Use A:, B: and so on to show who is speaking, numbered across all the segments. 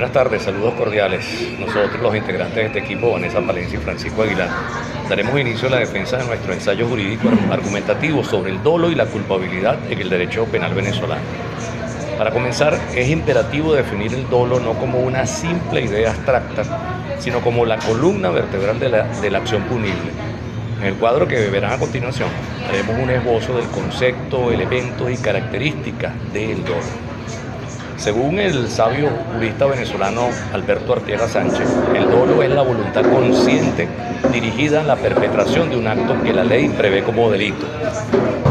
A: Buenas tardes, saludos cordiales. Nosotros, los integrantes de este equipo, Vanessa Palencia y Francisco Aguilar, daremos inicio a la defensa de nuestro ensayo jurídico argumentativo sobre el dolo y la culpabilidad en el derecho penal venezolano. Para comenzar, es imperativo definir el dolo no como una simple idea abstracta, sino como la columna vertebral de la acción punible. En el cuadro que verán a continuación, haremos un esbozo del concepto, elementos y características del dolo. Según el sabio jurista venezolano Alberto Arteaga Sánchez, el dolo es la voluntad consciente dirigida a la perpetración de un acto que la ley prevé como delito.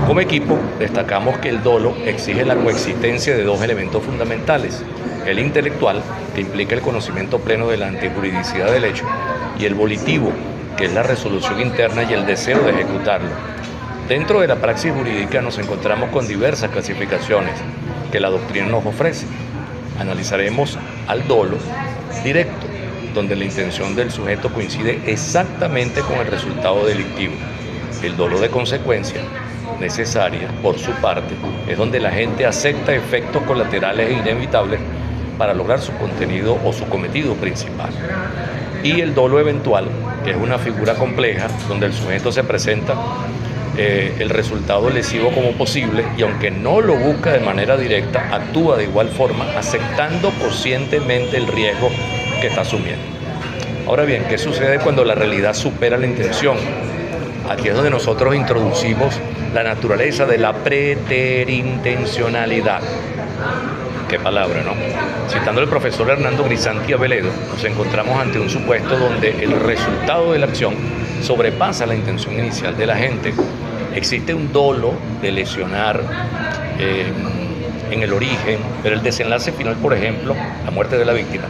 A: Como equipo, destacamos que el dolo exige la coexistencia de dos elementos fundamentales: el intelectual, que implica el conocimiento pleno de la antijuridicidad del hecho, y el volitivo, que es la resolución interna y el deseo de ejecutarlo. Dentro de la praxis jurídica nos encontramos con diversas clasificaciones que la doctrina nos ofrece. Analizaremos al dolo directo, donde la intención del sujeto coincide exactamente con el resultado delictivo. El dolo de consecuencia necesaria, por su parte, es donde la gente acepta efectos colaterales e inevitables para lograr su contenido o su cometido principal. Y el dolo eventual, que es una figura compleja, donde el sujeto se presenta el resultado lesivo como posible y, aunque no lo busca de manera directa, actúa de igual forma aceptando conscientemente el riesgo que está asumiendo. Ahora bien, ¿qué sucede cuando la realidad supera la intención? Aquí es donde nosotros introducimos la naturaleza de la preterintencionalidad. Qué palabra, ¿no? Citando al profesor Hernando Grisanti Aveledo, nos encontramos ante un supuesto donde el resultado de la acción sobrepasa la intención inicial de la gente. Existe un dolo de lesionar en el origen, pero el desenlace final, por ejemplo, la muerte de la víctima,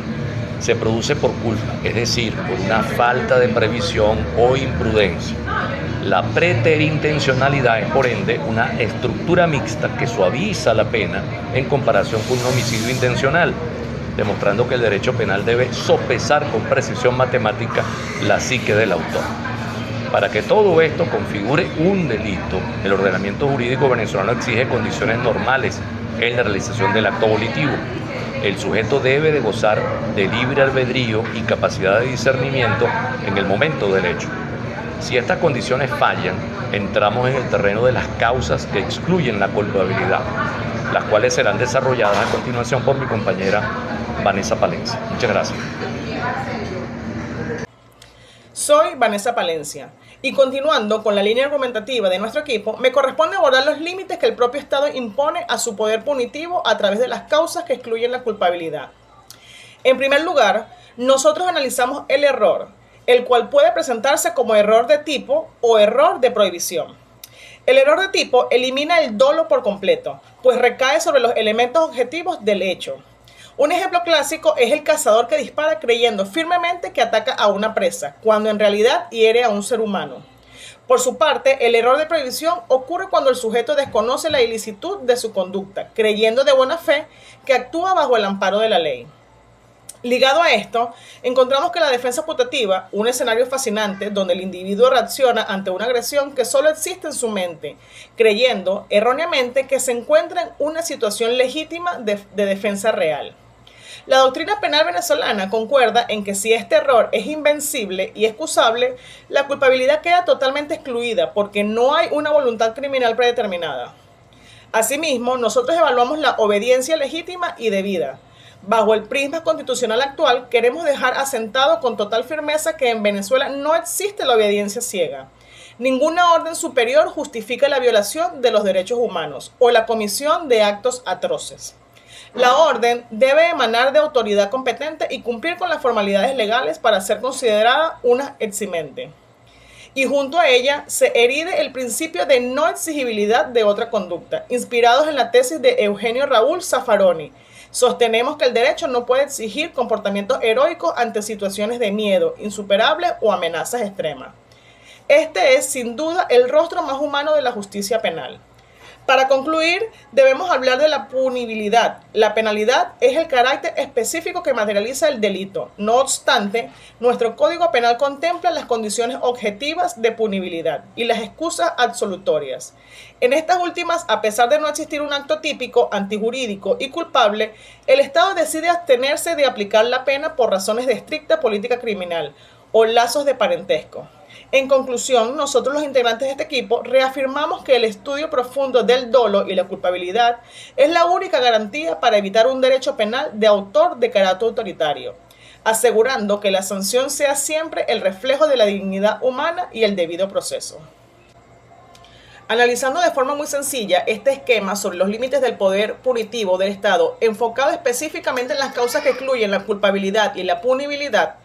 A: se produce por culpa, es decir, por una falta de previsión o imprudencia. La preterintencionalidad es, por ende, una estructura mixta que suaviza la pena en comparación con un homicidio intencional, demostrando que el derecho penal debe sopesar con precisión matemática la psique del autor. Para que todo esto configure un delito, el ordenamiento jurídico venezolano exige condiciones normales en la realización del acto volitivo. El sujeto debe de gozar de libre albedrío y capacidad de discernimiento en el momento del hecho. Si estas condiciones fallan, entramos en el terreno de las causas que excluyen la culpabilidad, las cuales serán desarrolladas a continuación por mi compañera Vanessa Palencia. Muchas gracias.
B: Soy Vanessa Palencia y, continuando con la línea argumentativa de nuestro equipo, me corresponde abordar los límites que el propio Estado impone a su poder punitivo a través de las causas que excluyen la culpabilidad. En primer lugar, nosotros analizamos el error, el cual puede presentarse como error de tipo o error de prohibición. El error de tipo elimina el dolo por completo, pues recae sobre los elementos objetivos del hecho. Un ejemplo clásico es el cazador que dispara creyendo firmemente que ataca a una presa, cuando en realidad hiere a un ser humano. Por su parte, el error de prohibición ocurre cuando el sujeto desconoce la ilicitud de su conducta, creyendo de buena fe que actúa bajo el amparo de la ley. Ligado a esto, encontramos que la defensa putativa, un escenario fascinante donde el individuo reacciona ante una agresión que solo existe en su mente, creyendo erróneamente que se encuentra en una situación legítima de defensa real. La doctrina penal venezolana concuerda en que si este error es invencible y excusable, la culpabilidad queda totalmente excluida porque no hay una voluntad criminal predeterminada. Asimismo, nosotros evaluamos la obediencia legítima y debida. Bajo el prisma constitucional actual, queremos dejar asentado con total firmeza que en Venezuela no existe la obediencia ciega. Ninguna orden superior justifica la violación de los derechos humanos o la comisión de actos atroces. La orden debe emanar de autoridad competente y cumplir con las formalidades legales para ser considerada una eximente. Y junto a ella se heride el principio de no exigibilidad de otra conducta, inspirados en la tesis de Eugenio Raúl Zaffaroni. Sostenemos que el derecho no puede exigir comportamientos heroicos ante situaciones de miedo insuperables o amenazas extremas. Este es, sin duda, el rostro más humano de la justicia penal. Para concluir, debemos hablar de la punibilidad. La penalidad es el carácter específico que materializa el delito. No obstante, nuestro Código Penal contempla las condiciones objetivas de punibilidad y las excusas absolutorias. En estas últimas, a pesar de no existir un acto típico, antijurídico y culpable, el Estado decide abstenerse de aplicar la pena por razones de estricta política criminal o lazos de parentesco. En conclusión, nosotros los integrantes de este equipo reafirmamos que el estudio profundo del dolo y la culpabilidad es la única garantía para evitar un derecho penal de autor de carácter autoritario, asegurando que la sanción sea siempre el reflejo de la dignidad humana y el debido proceso. Analizando de forma muy sencilla este esquema sobre los límites del poder punitivo del Estado, enfocado específicamente en las causas que excluyen la culpabilidad y la punibilidad,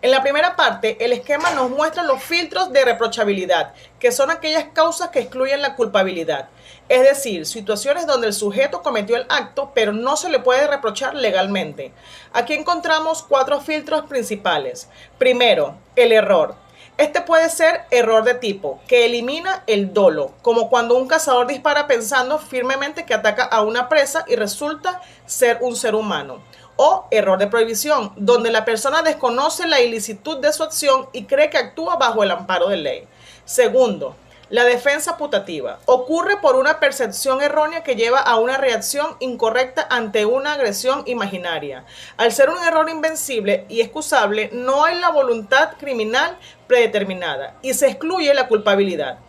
B: en la primera parte, el esquema nos muestra los filtros de reprochabilidad, que son aquellas causas que excluyen la culpabilidad. Es decir, situaciones donde el sujeto cometió el acto, pero no se le puede reprochar legalmente. Aquí encontramos 4 filtros principales. Primero, el error. Este puede ser error de tipo, que elimina el dolo, como cuando un cazador dispara pensando firmemente que ataca a una presa y resulta ser un ser humano. O error de prohibición, donde la persona desconoce la ilicitud de su acción y cree que actúa bajo el amparo de ley. Segundo, la defensa putativa. Ocurre por una percepción errónea que lleva a una reacción incorrecta ante una agresión imaginaria. Al ser un error invencible y excusable, no hay la voluntad criminal predeterminada y se excluye la culpabilidad.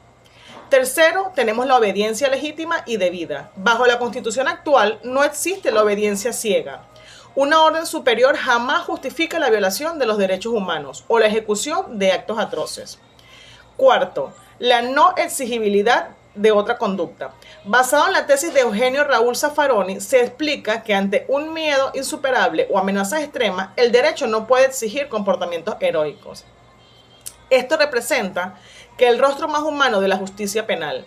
B: Tercero, tenemos la obediencia legítima y debida. Bajo la Constitución actual no existe la obediencia ciega. Una orden superior jamás justifica la violación de los derechos humanos o la ejecución de actos atroces. Cuarto, la no exigibilidad de otra conducta. Basado en la tesis de Eugenio Raúl Zaffaroni, se explica que ante un miedo insuperable o amenazas extremas, el derecho no puede exigir comportamientos heroicos. Esto representa que el rostro más humano de la justicia penal.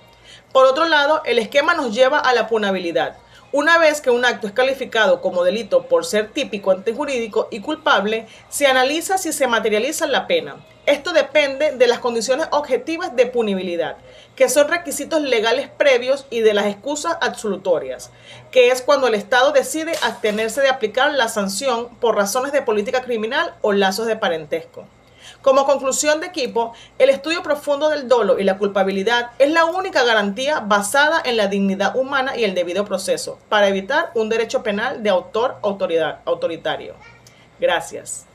B: Por otro lado, el esquema nos lleva a la punabilidad. Una vez que un acto es calificado como delito por ser típico, antijurídico y culpable, se analiza si se materializa la pena. Esto depende de las condiciones objetivas de punibilidad, que son requisitos legales previos, y de las excusas absolutorias, que es cuando el Estado decide abstenerse de aplicar la sanción por razones de política criminal o lazos de parentesco. Como conclusión de equipo, el estudio profundo del dolo y la culpabilidad es la única garantía basada en la dignidad humana y el debido proceso para evitar un derecho penal de autor autoritario. Gracias.